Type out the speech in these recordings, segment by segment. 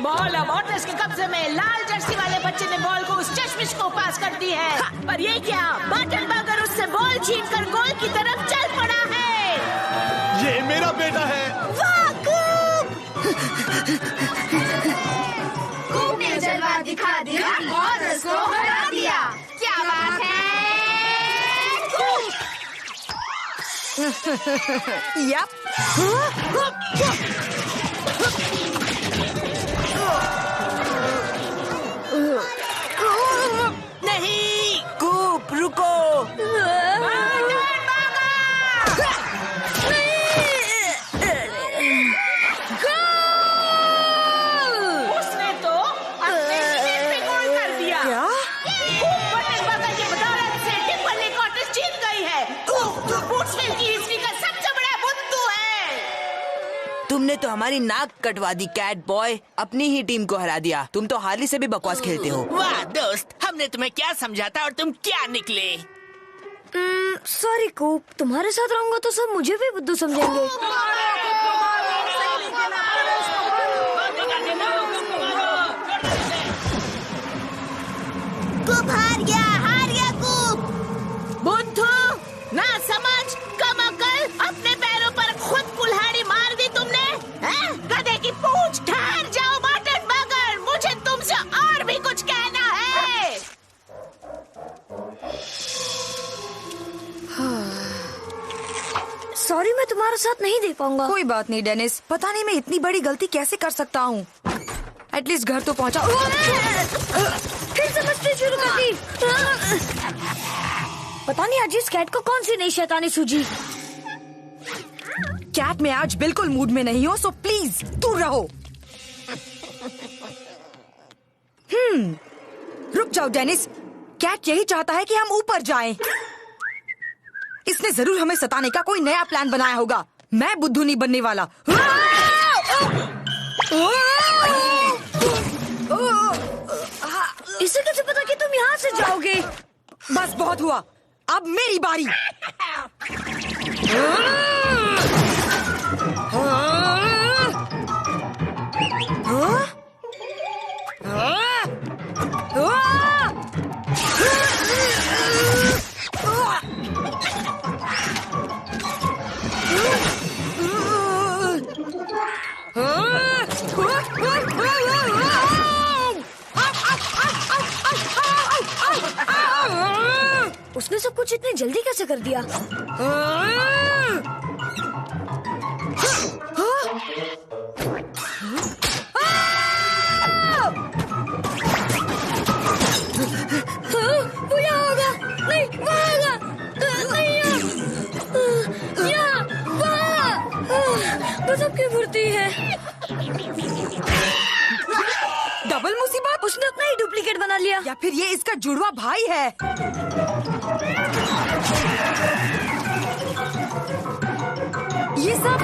Ball अब otters के कब्जे में। लाल जर्सी वाले बच्चे ने बॉल को उस चश्मिश को पास कर दी है। पर ये क्या, बटनबर्गर उससे बॉल छीनकर गोल की तरफ चल पड़ा है। ये मेरा बेटा है। वाह कूप! कूप ने जलवा दिखा दिया और उसको हरा दिया। क्या बात है यप। नहीं, कूप रुको। उसने तो अपने विकेट पे गोल कर दिया। क्या? कूप बटनबर्गर की बदौलत से टिम्बरले कॉटेज जीत गई है। कूप वुड्सविल की हिस्ट्री का सबसे बड़ा बुद्धू है। तुमने तो हमारी नाक कटवा दी कैट बॉय। अपनी ही टीम को हरा दिया। तुम तो हार्ली से भी बकवास खेलते हो। वाह दोस्त, हमने तुम्हें क्या समझाता और तुम क्या निकले। सॉरी कूप, तुम्हारे साथ रहूंगा तो सब मुझे भी बुद्धू समझेंगे। कूप हार गया कूप। बुद्धू, ना समझ, कम अकल, अपने पैरों पर खुद कुल्हाड़ी मार दी तुमने। गधे की पूंछ। ठहर जाओ बटनबर्गर, मुझे तुमसे और भी कुछ कहना है। सॉरी, मैं तुम्हारा साथ नहीं दे पाऊंगा। कोई बात नहीं डेनिस, पता नहीं मैं इतनी बड़ी गलती कैसे कर सकता हूँ। एटलीस्ट घर तो पहुँचा। फिर से मस्ती शुरू कर दी। पता नहीं आज इस कैट को कौन सी नई शैतानी सूझी। कैट मैं आज बिल्कुल मूड में नहीं हूँ, सो प्लीज दूर रहो। रुक जाओ डेनिस, कैट यही चाहता है कि हम ऊपर जाएं। इसने जरूर हमें सताने का कोई नया प्लान बनाया होगा। मैं बुद्धू नहीं बनने वाला। इसे कैसे पता कि तुम यहाँ से जाओगे? बस बहुत हुआ, अब मेरी बारी। उसने सब कुछ इतनी जल्दी कैसे कर दिया? वो यहाँ होगा। नहीं, वहाँ होगा। नहीं, यहाँ, वहाँ। गजब की मूर्ति है। डबल मुसीबत। उसने अपना ही डुप्लीकेट बना लिया। या फिर ये इसका जुड़वा भाई है। ये सब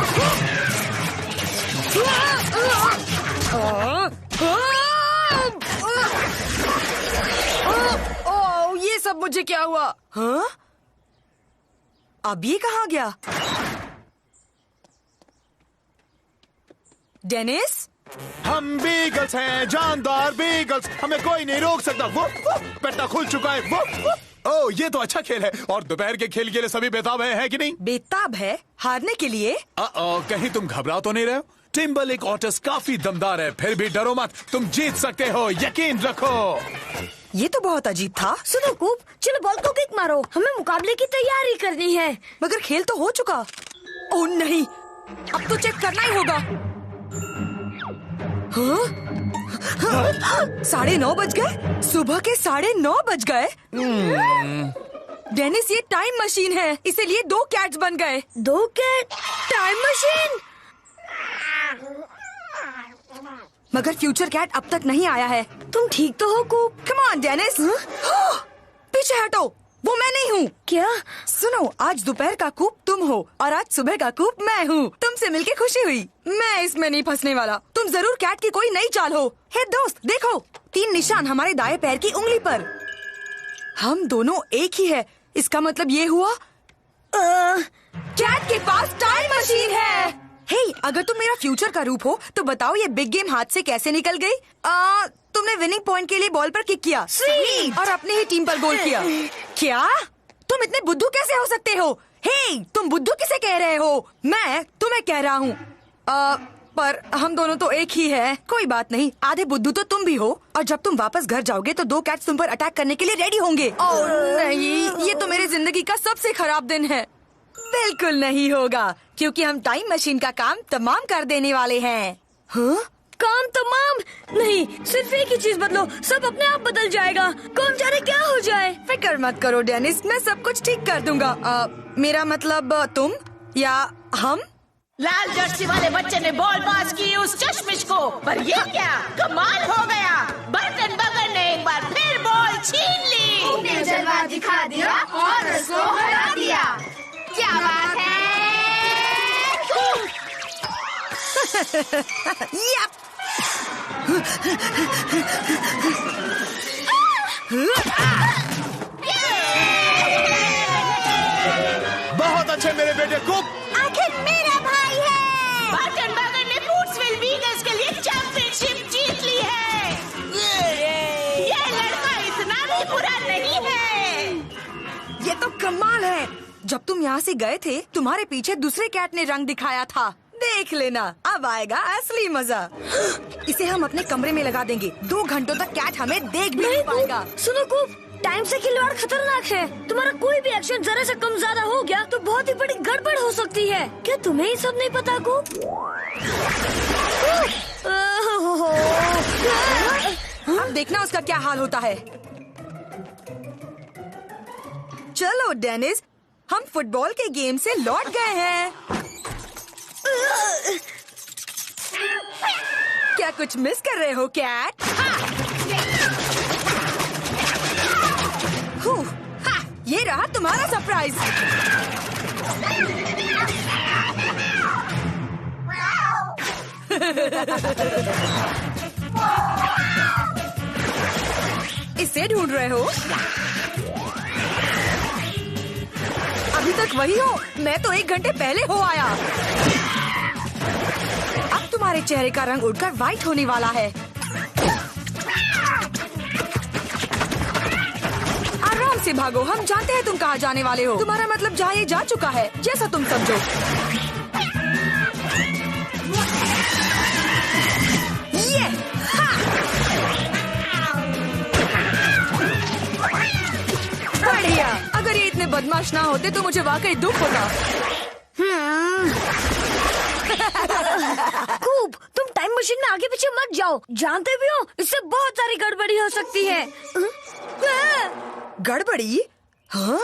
ये सब मुझे क्या हुआ? हाँ? अब ये कहाँ गया? डेनिस, हम बीगल्स हैं, जानदार बीगल्स। हमें कोई नहीं रोक सकता। वो पेट्टा खुल चुका है। वो ओह, ये तो अच्छा खेल है। और दोपहर के खेल के लिए सभी बेताब है कि नहीं? बेताब है हारने के लिए। कहीं तुम घबरा तो नहीं रहे हो? टिम्बरलेक ऑटर्स काफी दमदार है, फिर भी डरो मत, तुम जीत सकते हो, यकीन रखो। ये तो बहुत अजीब था। सुनो कूप, चलो बॉल को किक मारो, हमें मुकाबले की तैयारी करनी है। मगर खेल तो हो चुका। ओह नहीं, अब तो चेक करना ही होगा। हाँ? 9:30 बज गए। सुबह के 9:30 बज गए। डेनिस, ये टाइम मशीन है, इसीलिए 2 कैट्स बन गए। 2 कैट? Time machine? मगर फ्यूचर कैट अब तक नहीं आया है। तुम ठीक तो हो कूप? Come on Dennis. पीछे हटो, वो मैं नहीं हूँ। क्या? सुनो, आज दोपहर का कूप तुम हो और आज सुबह का कूप मैं हूँ। तुमसे मिलके खुशी हुई। मैं इसमें नहीं फंसने वाला। तुम जरूर कैट की कोई नई चाल हो। हे दोस्त, देखो 3 निशान हमारे दाएं पैर की उंगली पर। हम दोनों एक ही है। इसका मतलब ये हुआ कैट के पास टाइम मशीन है। हे, अगर तुम मेरा फ्यूचर का रूप हो तो बताओ ये बिग गेम हाथ से कैसे निकल गई? तुमने विनिंग पॉइंट के लिए बॉल पर किक किया और अपने ही टीम पर गोल किया। क्या तुम इतने बुद्धू कैसे हो सकते हो? हे, तुम बुद्धू किसे कह रहे हो? मैं तुम्हें कह रहा हूँ। पर हम दोनों तो एक ही है। कोई बात नहीं, आधे बुद्धू तो तुम भी हो। और जब तुम वापस घर जाओगे तो 2 कैट्स तुम पर अटैक करने के लिए रेडी होंगे। ओह नहीं, ये तो मेरी जिंदगी का सबसे खराब दिन है। बिल्कुल नहीं होगा, क्योंकि हम टाइम मशीन का काम तमाम कर देने वाले हैं। हाँ? काम तमाम नहीं, सिर्फ एक ही चीज बदलो, सब अपने आप बदल जाएगा। कौन जाने क्या हो जाए। फिक्र मत करो डेनिस, मैं सब कुछ ठीक कर दूंगा। मेरा मतलब तुम या हम। लाल जर्सी वाले बच्चे ने बॉल पास की उस चश्मिश को, पर ये क्या कमाल हो गया। बर्टन बगर ने एक बार फिर बॉल छीन ली। उसने जलवा दिखा दिया और उसको हरा दिया। क्या बात है? यप। बहुत अच्छे मेरे बेटे कुप। आखिर मेरा भाई है। बर्टन बगर ने बूट्सविल बीगल्स के लिए चैंपियनशिप जीत ली है। ये लड़का इतना भी बुरा नहीं है। ये तो कमाल है। जब तुम यहाँ से गए थे तुम्हारे पीछे दूसरे कैट ने रंग दिखाया था। देख लेना, अब आएगा असली मजा। इसे हम अपने कमरे में लगा देंगे। 2 घंटों तक कैट हमें देख भी नहीं पाएगा। सुनो कूप, टाइम से खिलवाड़ खतरनाक है। तुम्हारा कोई भी एक्शन जरा से कम ज्यादा हो गया तो बहुत ही बड़ी गड़बड़ हो सकती है। क्या तुम्हें ये सब नहीं पता कूप? अब देखना उसका क्या हाल होता है। चलो डेनिस, हम फुटबॉल के गेम से लौट गए हैं। क्या कुछ मिस कर रहे हो कैट? ये रहा तुम्हारा सरप्राइज। इसे ढूंढ रहे हो? अभी तक वही हो? मैं तो 1 घंटे पहले हो आया। अब तुम्हारे चेहरे का रंग उड़कर व्हाइट होने वाला है। आराम से भागो, हम जानते हैं तुम कहाँ जाने वाले हो। तुम्हारा मतलब जहाँ ये जा चुका है, जैसा तुम समझो। ये बढ़िया। अगर ये इतने बदमाश ना होते तो मुझे वाकई दुख होता। कूप, तुम टाइम मशीन में आगे पीछे मत जाओ। जानते भी हो इससे बहुत सारी गड़बड़ी हो सकती है। गड़बड़ी? हाँ?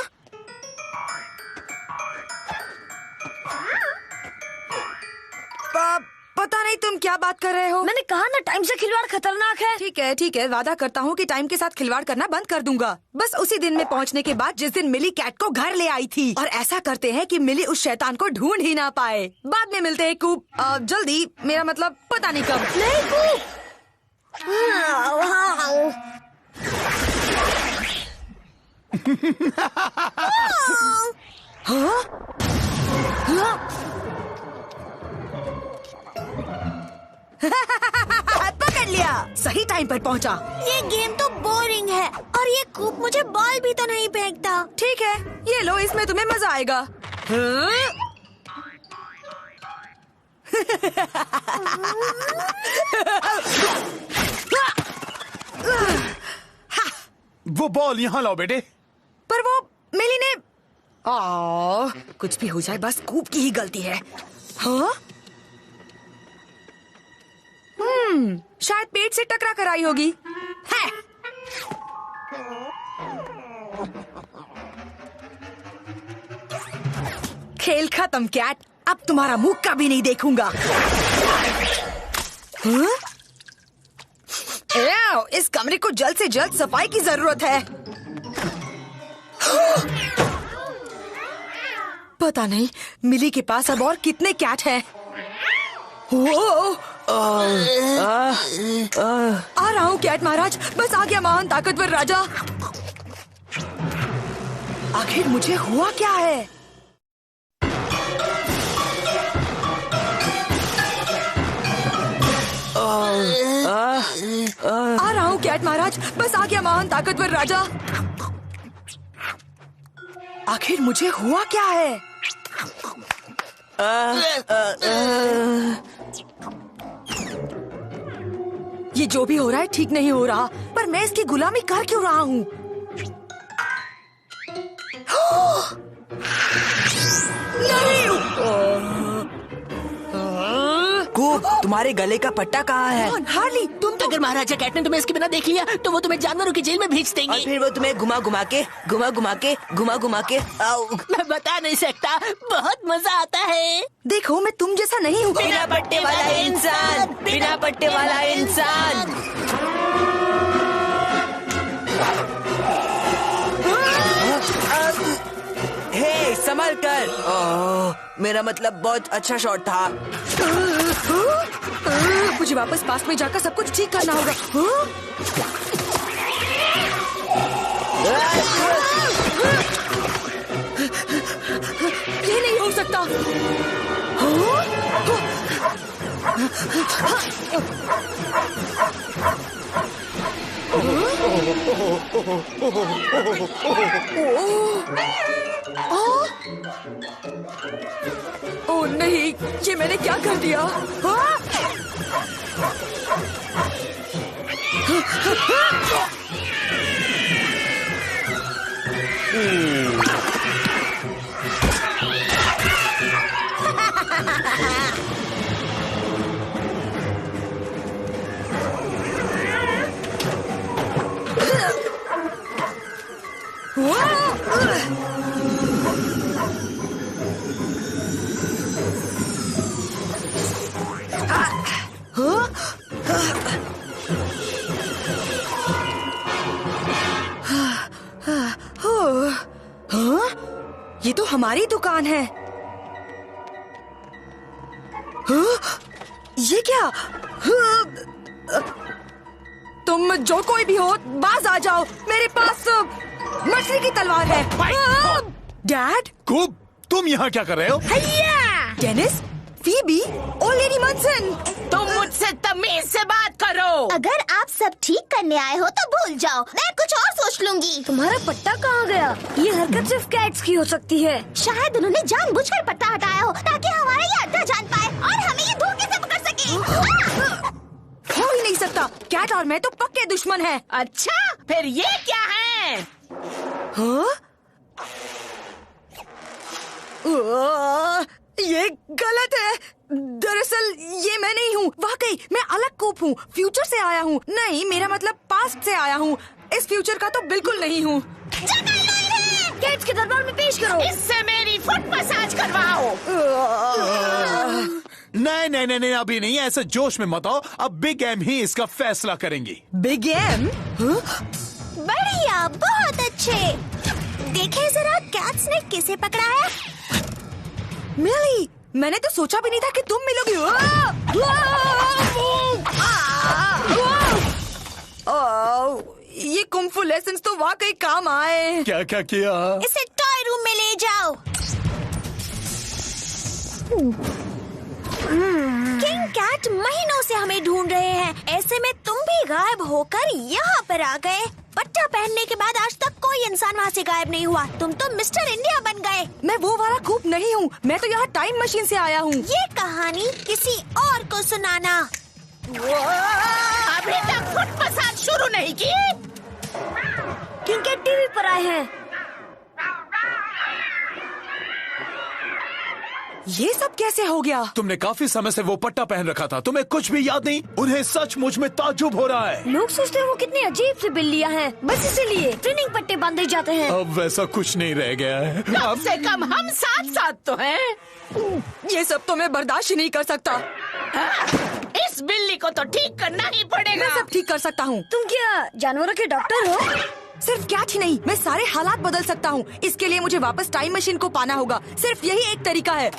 पता नहीं तुम क्या बात कर रहे हो। मैंने कहा ना, टाइम से खिलवाड़ खतरनाक है। ठीक है, वादा करता हूँ कि टाइम के साथ खिलवाड़ करना बंद कर दूंगा। बस उसी दिन में पहुँचने के बाद जिस दिन मिली कैट को घर ले आई थी। और ऐसा करते हैं कि मिली उस शैतान को ढूंढ ही ना पाए। बाद में मिलते हैं कूप। जल्दी, मेरा मतलब पता नहीं कब। नहीं कूप। हाँ? हाँ? पकड़ लिया, सही टाइम पर पहुंचा। ये गेम तो बोरिंग है और ये कूप मुझे बॉल भी तो नहीं फेंकता। ठीक है, ये लो, इसमें तुम्हें मजा आएगा। हाँ? वो बॉल यहाँ लाओ बेटे। पर वो मिली ने कुछ भी हो जाए, बस कूप की ही गलती है। हाँ? शायद पेट से टकरा कर आई होगी। है। खेल खत्म कैट, अब तुम्हारा मुंह कभी नहीं देखूंगा। हाँ? इस कमरे को जल्द से जल्द सफाई की जरूरत है। पता नहीं मिली के पास अब और कितने कैट हैं। आ रहा हूँ कैट महाराज, बस आ गया महान ताकतवर राजा। आखिर मुझे हुआ क्या है? आ रहा हूँ कैट महाराज, बस आ गया महान ताकतवर राजा। आखिर मुझे हुआ क्या है? ये जो भी हो रहा है ठीक नहीं हो रहा, पर मैं इसकी गुलामी कर क्यों रहा हूँ? कूप, तुम्हारे गले का पट्टा कहाँ है? हार्ली, तुम तो अगर महाराजा कैट ने तुम्हें इसके बिना देख लिया तो वो तुम्हें जानवरों की जेल में भेज और देंगे। फिर वो तुम्हें घुमा घुमा के आओ। मैं बता नहीं सकता, बहुत मजा आता है। देखो, मैं तुम जैसा नहीं हूँ। बिना पट्टे वाला इंसान, बिना पट्टे वाला इंसान। हे, संभल कर। मेरा मतलब बहुत अच्छा शॉट था। मुझे वापस पास में जाकर सब कुछ ठीक करना होगा। ये नहीं हो सकता। ओह नहीं, ये मैंने क्या कर दिया? ये तो हमारी दुकान है। ये क्या? तुम जो कोई भी हो, बाज आ जाओ। मेरे पास मछली की तलवार है। डैड, कूप, तुम यहाँ क्या कर रहे हो? डेनिस, फीबी और लेडी मनसन, तुम मुझसे तमीज से बात करो। अगर आप सब ठीक करने आए हो तो भूल जाओ, मैं कुछ और सोच लूंगी। तुम्हारा पट्टा कहाँ गया? ये हरकत सिर्फ कैट्स की हो सकती है। शायद उन्होंने जानबूझकर पट्टा हटाया हो ताकि हमारा ये अड्डा जान पाए और हमें ये धोखे से पकड़ सके। हो ही नहीं सकता। कैट और मैं तो पक्के दुश्मन हैं। अच्छा, फिर ये क्या है? हाँ? ये गलत है। दरअसल ये मैं नहीं हूँ। वाकई मैं अलग कूप हूँ। फ्यूचर से आया हूँ। नहीं, मेरा मतलब पास्ट से आया हूँ। इस फ्यूचर का तो बिल्कुल नहीं हूँ। कैट्स के दरबार में पेश करो। इससे मेरी फुट मसाज करवाओ। नहीं नहीं नहीं नहीं, अभी नहीं। ऐसे जोश में मत आओ। अब बिग एम ही इसका फैसला करेंगी। Big M? बढ़िया, बहुत अच्छे। देखे जरा कैट्स ने किसे पकड़ा है। मिली, मैंने तो सोचा भी नहीं था कि तुम मिलोगी। ये कुंफू लेसन्स तो वाकई काम आए। क्या क्या किया? इसे टॉय रूम में ले जाओ। किंग कैट महीनों से हमें ढूंढ रहे हैं। ऐसे में तुम भी गायब होकर यहाँ पर आ गए। पट्टा पहनने के बाद आज तक कोई इंसान वहाँ से गायब नहीं हुआ। तुम तो मिस्टर इंडिया बन गए। मैं वो वाला कूप नहीं हूँ। मैं तो यहाँ टाइम मशीन से आया हूँ। ये कहानी किसी और को सुनाना। अभी तक फुट मसाज शुरू नहीं की। किंग कैट टीवी पर आए हैं। ये सब कैसे हो गया? तुमने काफी समय से वो पट्टा पहन रखा था। तुम्हें कुछ भी याद नहीं? उन्हें सचमुच में ताज्जुब हो रहा है। लोग सोचते हैं वो कितनी अजीब सी बिल्लियाँ हैं। बस इसीलिए ट्रेनिंग पट्टे बांधे जाते हैं। अब वैसा कुछ नहीं रह गया है। कम से कम हम साथ साथ तो हैं। ये सब तो मैं बर्दाश्त ही नहीं कर सकता। इस बिल्ली को तो ठीक करना ही पड़ेगा। मैं सब ठीक कर सकता हूँ। तुम क्या जानवरों के डॉक्टर हो? सिर्फ कैट ही नहीं, मैं सारे हालात बदल सकता हूँ। इसके लिए मुझे वापस टाइम मशीन को पाना होगा। सिर्फ यही एक तरीका है।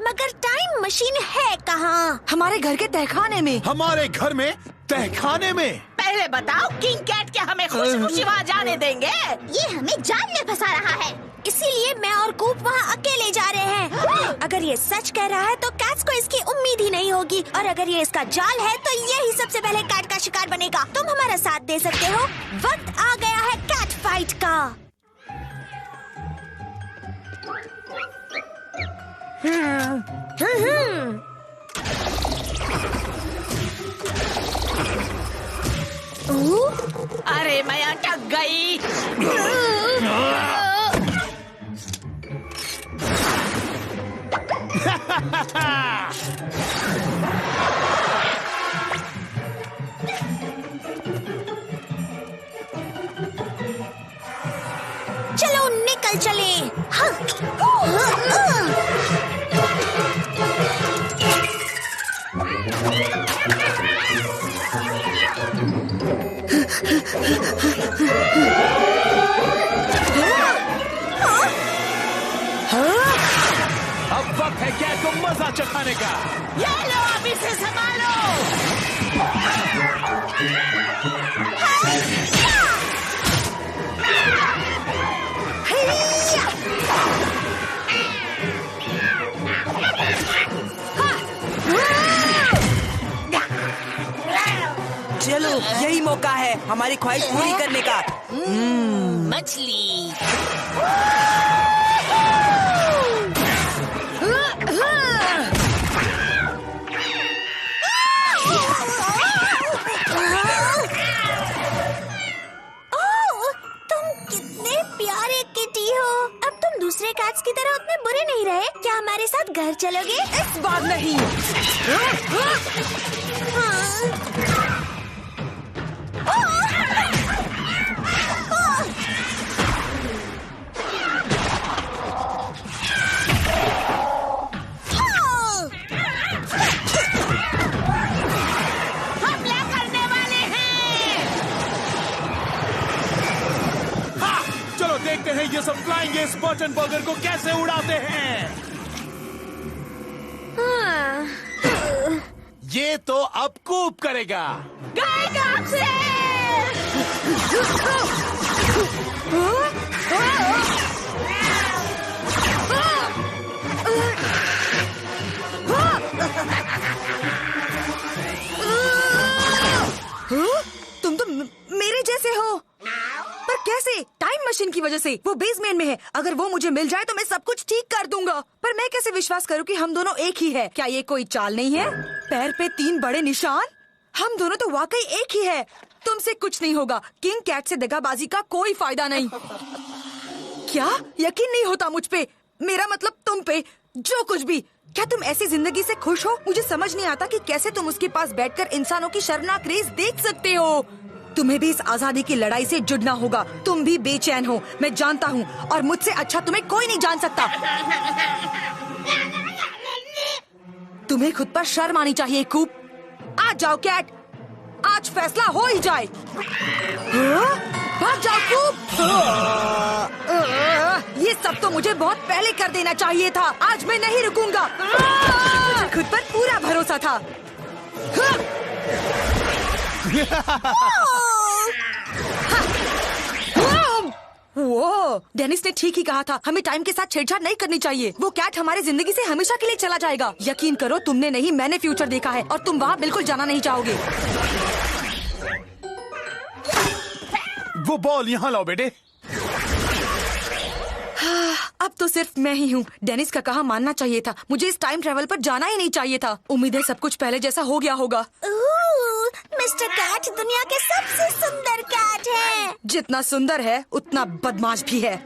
मगर टाइम मशीन है कहाँ? हमारे घर के तहखाने में। हमारे घर में? तहखाने में? पहले बताओ, किंग कैट क्या हमें खुशी वहाँ जाने देंगे? ये हमें जाल में फंसा रहा है, इसीलिए मैं और कूप वहाँ अकेले जा रहे हैं। अगर ये सच कह रहा है तो कैट्स को इसकी उम्मीद ही नहीं होगी, और अगर ये इसका जाल है तो यही सबसे पहले कैट का शिकार बनेगा। तुम हमारा साथ दे सकते हो। वक्त आ गया है कैट फाइट का। अरे मैं अटक गई। चलो निकल चले। अब वक्त है कैट को मजा चखाने का। ये लो, अभी से संभालो। चलो यही मौका है हमारी ख्वाहिश पूरी करने का। मछली। दूसरे कैट्स की तरह उतने बुरे नहीं रहे। क्या हमारे साथ घर चलोगे? इस बार नहीं। हमला करने वाले हैं। चलो देखते हैं ये सब फ्लाइंग इस बटन बर्गर को कैसे उड़ाते हैं। ये तो अब कूप करेगा। गाएगा आपसे। तुम तो मेरे जैसे हो, पर कैसे? टाइम मशीन की वजह से। वो बेसमेंट में है। अगर वो मुझे मिल जाए तो मैं सब कुछ ठीक कर दूंगा। पर मैं कैसे विश्वास करूं कि हम दोनों एक ही है? क्या ये कोई चाल नहीं है? पैर पे 3 बड़े निशान। हम दोनों तो वाकई एक ही है। तुमसे कुछ नहीं होगा। किंग कैट से दगाबाजी का कोई फायदा नहीं। क्या यकीन नहीं होता मुझ पे? मेरा मतलब तुम पे। जो कुछ भी। क्या तुम ऐसी जिंदगी से खुश हो? मुझे समझ नहीं आता कि कैसे तुम उसके पास बैठकर इंसानों की शर्मनाक रेस देख सकते हो। तुम्हें भी इस आजादी की लड़ाई से जुड़ना होगा। तुम भी बेचैन हो, मैं जानता हूँ, और मुझसे अच्छा तुम्हें कोई नहीं जान सकता। तुम्हें खुद पर शर्म आनी चाहिए कूप। आ जाओ कैट, आज फैसला हो ही जाए। भाग जाओ कूप। ये सब तो मुझे बहुत पहले कर देना चाहिए था। आज मैं नहीं रुकूंगा। मुझे खुद पर पूरा भरोसा था। वो डेनिस ने ठीक ही कहा था। हमें टाइम के साथ छेड़छाड़ नहीं करनी चाहिए। वो कैट हमारी जिंदगी से हमेशा के लिए चला जाएगा। यकीन करो, तुमने नहीं मैंने फ्यूचर देखा है, और तुम वहाँ बिल्कुल जाना नहीं चाहोगे। वो बॉल यहाँ लाओ बेटे। अब तो सिर्फ मैं ही हूँ। डेनिस का कहा मानना चाहिए था। मुझे इस टाइम ट्रेवल पर जाना ही नहीं चाहिए था। उम्मीद है सब कुछ पहले जैसा हो गया होगा। मिस्टर कैट दुनिया के सबसे सुंदर कैट है। जितना सुंदर है उतना बदमाश भी है।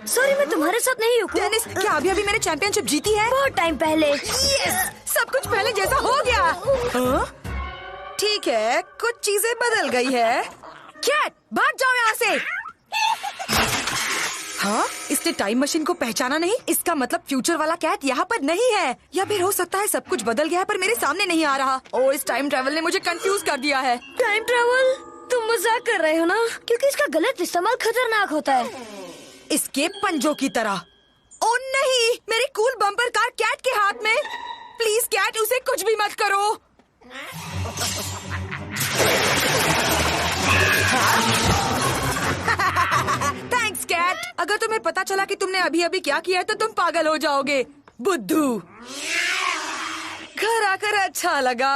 सॉरी, मैं तुम्हारे साथ नहीं हूँ। डेनिस, क्या अभी अभी मैंने चैंपियनशिप जीती है? बहुत टाइम पहले। यस, सब कुछ पहले जैसा हो गया। ठीक है, कुछ चीजें बदल गई है। कैट, भाग जाओ यहाँ से। हाँ, इसने टाइम मशीन को पहचाना नहीं। इसका मतलब फ्यूचर वाला कैट यहाँ पर नहीं है। या फिर हो सकता है सब कुछ बदल गया है पर मेरे सामने नहीं आ रहा। ओ, इस टाइम ट्रेवल ने मुझे कंफ्यूज कर दिया है। Time travel? तुम मजाक कर रहे हो ना? क्योंकि इसका गलत इस्तेमाल खतरनाक होता है। इसके पंजों की तरह। ओ नहीं, मेरी कूल बम्पर कार कैट के हाथ में। प्लीज कैट, उसे कुछ भी मत करो। तुमने अभी अभी क्या किया है तो तुम पागल हो जाओगे बुद्धू। घर आकर अच्छा लगा।